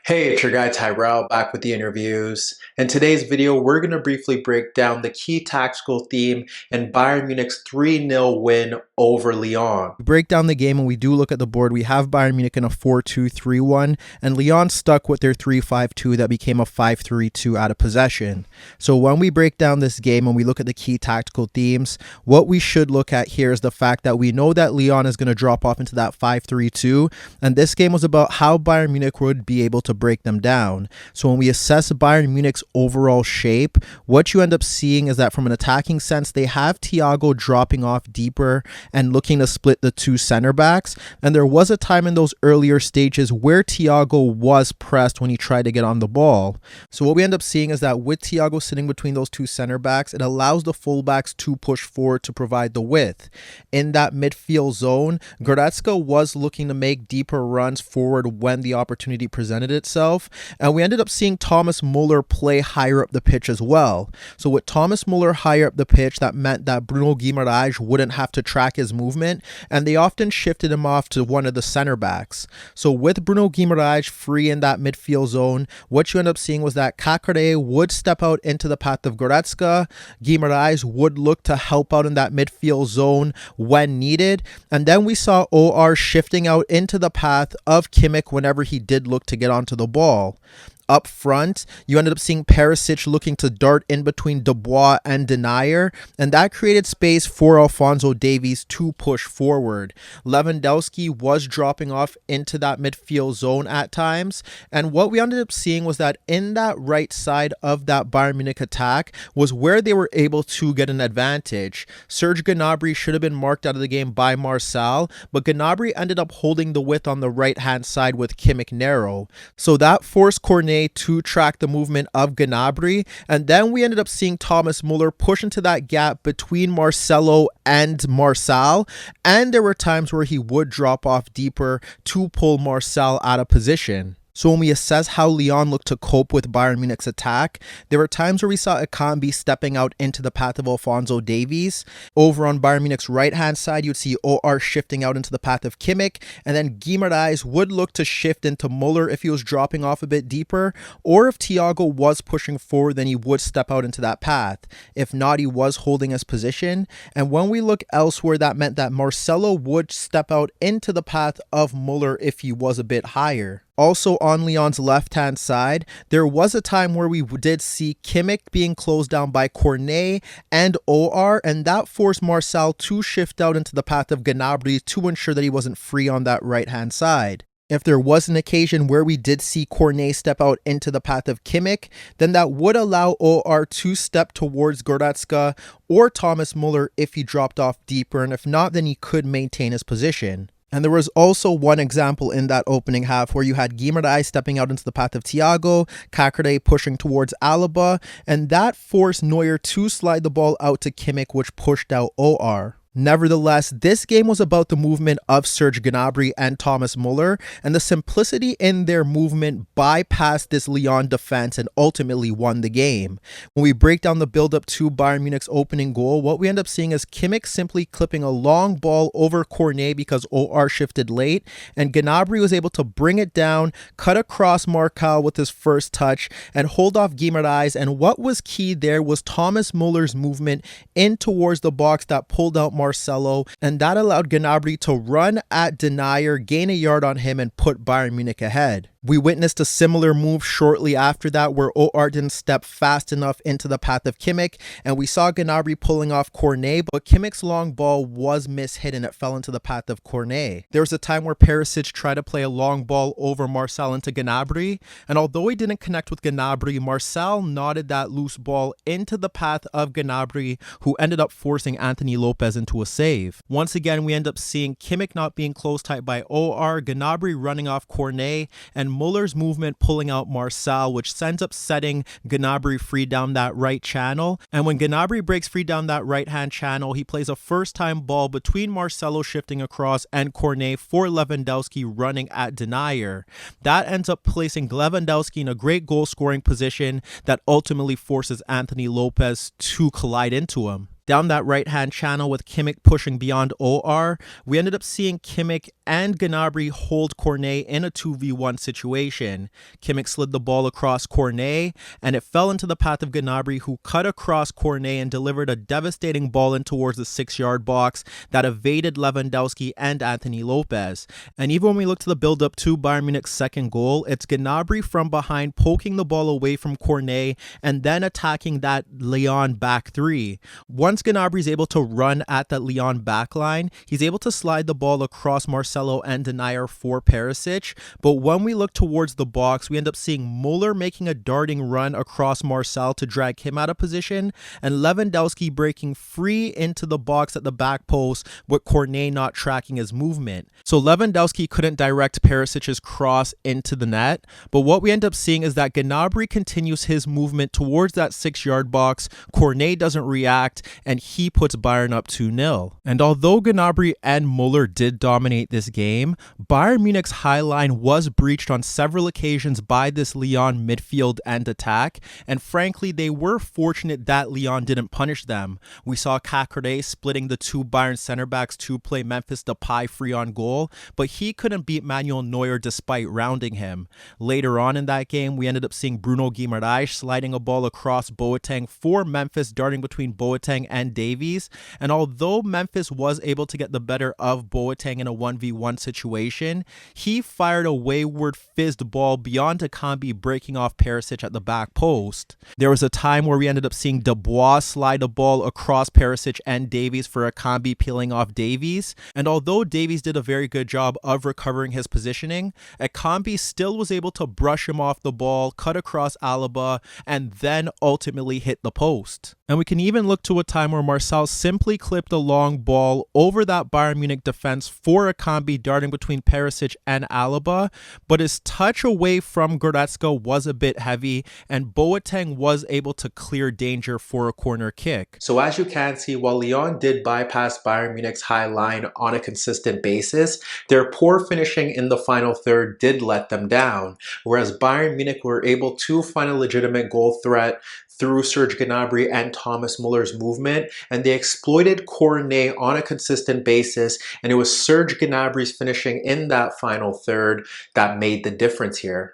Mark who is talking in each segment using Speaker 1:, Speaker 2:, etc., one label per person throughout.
Speaker 1: Hey, it's your guy Tyrrell back with the interviews. In today's video, we're going to briefly break down the key tactical theme in Bayern Munich's 3-0 win over Lyon.
Speaker 2: We break down the game and we do look at the board. We have Bayern Munich in a 4-2-3-1 and Lyon stuck with their 3-5-2 that became a 5-3-2 out of possession. So when we break down this game and we look at the key tactical themes, what we should look at here is the fact that we know that Lyon is going to drop off into that 5-3-2, and this game was about how Bayern Munich would be able to break them down. So when we assess Bayern Munich's overall shape, what you end up seeing is that from an attacking sense, they have Thiago dropping off deeper and looking to split the two center backs. And there was a time in those earlier stages where Thiago was pressed when he tried to get on the ball. So what we end up seeing is that with Thiago sitting between those two center backs, it allows the fullbacks to push forward to provide the width. In that midfield zone, Garcia was looking to make deeper runs forward when the opportunity presented itself, and we ended up seeing Thomas Muller play higher up the pitch as well. So with Thomas Muller higher up the pitch, that meant that Bruno Guimaraes wouldn't have to track his movement, and they often shifted him off to one of the center backs. So with Bruno Guimaraes free in that midfield zone, what you end up seeing was that Tyrrell would step out into the path of Garcia. Guimaraes would look to help out in that midfield zone when needed, and then we saw OR shifting out into the path of Kimmich whenever he did look to get onto the ball. Up front, you ended up seeing Perisic looking to dart in between Dubois and Denier, and that created space for Alphonso Davies to push forward. Lewandowski was dropping off into that midfield zone at times, and what we ended up seeing was that in that right side of that Bayern Munich attack was where they were able to get an advantage. Serge Gnabry should have been marked out of the game by Marçal, but Gnabry ended up holding the width on the right-hand side with Kimmich narrow. So that forced Cornet to track the movement of Gnabry, and then we ended up seeing Thomas Muller push into that gap between Marcelo and Marçal, and there were times where he would drop off deeper to pull Marçal out of position. So when we assess how Lyon looked to cope with Bayern Munich's attack, there were times where we saw Akanji stepping out into the path of Alphonso Davies. Over on Bayern Munich's right-hand side, you'd see OR shifting out into the path of Kimmich, and then Guimaraes would look to shift into Muller if he was dropping off a bit deeper, or if Thiago was pushing forward, then he would step out into that path. If not, he was holding his position, and when we look elsewhere, that meant that Marcelo would step out into the path of Muller if he was a bit higher. Also on Lyon's left-hand side, there was a time where we did see Kimmich being closed down by Cornet and OR, and that forced Marçal to shift out into the path of Gnabry to ensure that he wasn't free on that right-hand side. If there was an occasion where we did see Cornet step out into the path of Kimmich, then that would allow OR to step towards Garcia or Thomas Muller if he dropped off deeper, and if not, then he could maintain his position. And there was also one example in that opening half where you had Guimaraes stepping out into the path of Thiago, Tyrrell pushing towards Alaba, and that forced Neuer to slide the ball out to Kimmich, which pushed out OR. Nevertheless, this game was about the movement of Serge Gnabry and Thomas Muller, and the simplicity in their movement bypassed this Lyon defense and ultimately won the game. When we break down the build-up to Bayern Munich's opening goal, what we end up seeing is Kimmich simply clipping a long ball over Cornet because OR shifted late, and Gnabry was able to bring it down, cut across Marçal with his first touch, and hold off Guimaraes, and what was key there was Thomas Muller's movement in towards the box that pulled out Marcelo, and that allowed Gnabry to run at Denier, gain a yard on him, and put Bayern Munich ahead. We witnessed a similar move shortly after that where OR didn't step fast enough into the path of Kimmich, and we saw Gnabry pulling off Cornet, but Kimmich's long ball was mishit and it fell into the path of Cornet. There was a time where Perisic tried to play a long ball over Marçal into Gnabry, and although he didn't connect with Gnabry, Marçal nodded that loose ball into the path of Gnabry, who ended up forcing Anthony Lopez into a save. Once again, we end up seeing Kimmich not being close tight by OR, Gnabry running off Cornet, and Muller's movement pulling out Marçal, which ends up setting Gnabry free down that right channel. And when Gnabry breaks free down that right-hand channel, he plays a first-time ball between Marcelo shifting across and Cornet for Lewandowski running at Denier. That ends up placing Lewandowski in a great goal-scoring position that ultimately forces Anthony Lopez to collide into him. Down that right-hand channel with Kimmich pushing beyond OR, we ended up seeing Kimmich and Gnabry hold Cornet in a 2v1 situation. Kimmich slid the ball across Cornet, and it fell into the path of Gnabry, who cut across Cornet and delivered a devastating ball in towards the 6-yard box that evaded Lewandowski and Anthony Lopez. And even when we look to the build-up to Bayern Munich's second goal, it's Gnabry from behind poking the ball away from Cornet and then attacking that Lyon back three. Once Gnabry is able to run at that Lyon backline, he's able to slide the ball across Marcelo and Denier for Perisic, but when we look towards the box, we end up seeing Muller making a darting run across Marcel to drag him out of position, and Lewandowski breaking free into the box at the back post with Cornet not tracking his movement. So Lewandowski couldn't direct Perisic's cross into the net, but what we end up seeing is that Gnabry continues his movement towards that 6-yard box, Cornet doesn't react, and he puts Bayern up 2-0. And although Gnabry and Muller did dominate this game, Bayern Munich's high line was breached on several occasions by this Lyon midfield and attack, and frankly, they were fortunate that Lyon didn't punish them. We saw Cacré splitting the two Bayern center backs to play Memphis Depay free on goal, but he couldn't beat Manuel Neuer despite rounding him. Later on in that game, we ended up seeing Bruno Guimaraes sliding a ball across Boateng for Memphis, darting between Boateng and Davies, and although Memphis was able to get the better of Boateng in a 1v1 situation, he fired a wayward fizzed ball beyond Akambi, breaking off Perisic at the back post. There was a time where we ended up seeing Dubois slide a ball across Perisic and Davies for Akambi peeling off Davies, and although Davies did a very good job of recovering his positioning, Akambi still was able to brush him off the ball, cut across Alaba, and then ultimately hit the post. And we can even look to a time where Marcel simply clipped a long ball over that Bayern Munich defense for Akambi, darting between Perisic and Alaba, but his touch away from Goretzka was a bit heavy, and Boateng was able to clear danger for a corner kick.
Speaker 1: So as you can see, while Lyon did bypass Bayern Munich's high line on a consistent basis, their poor finishing in the final third did let them down, whereas Bayern Munich were able to find a legitimate goal threat through Serge Gnabry and Thomas Muller's movement, and they exploited Cornet on a consistent basis, and it was Serge Gnabry's finishing in that final third that made the difference here.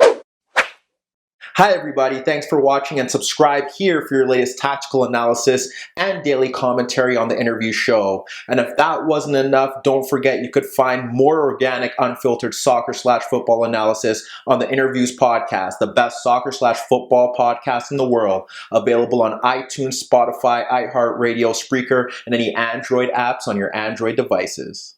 Speaker 1: Hi everybody, thanks for watching, and subscribe here for your latest tactical analysis and daily commentary on the InnerViews show. And if that wasn't enough, don't forget you could find more organic, unfiltered soccer/football analysis on the InnerViews podcast, the best soccer/football podcast in the world, available on iTunes, Spotify, iHeartRadio, Spreaker, and any Android apps on your Android devices.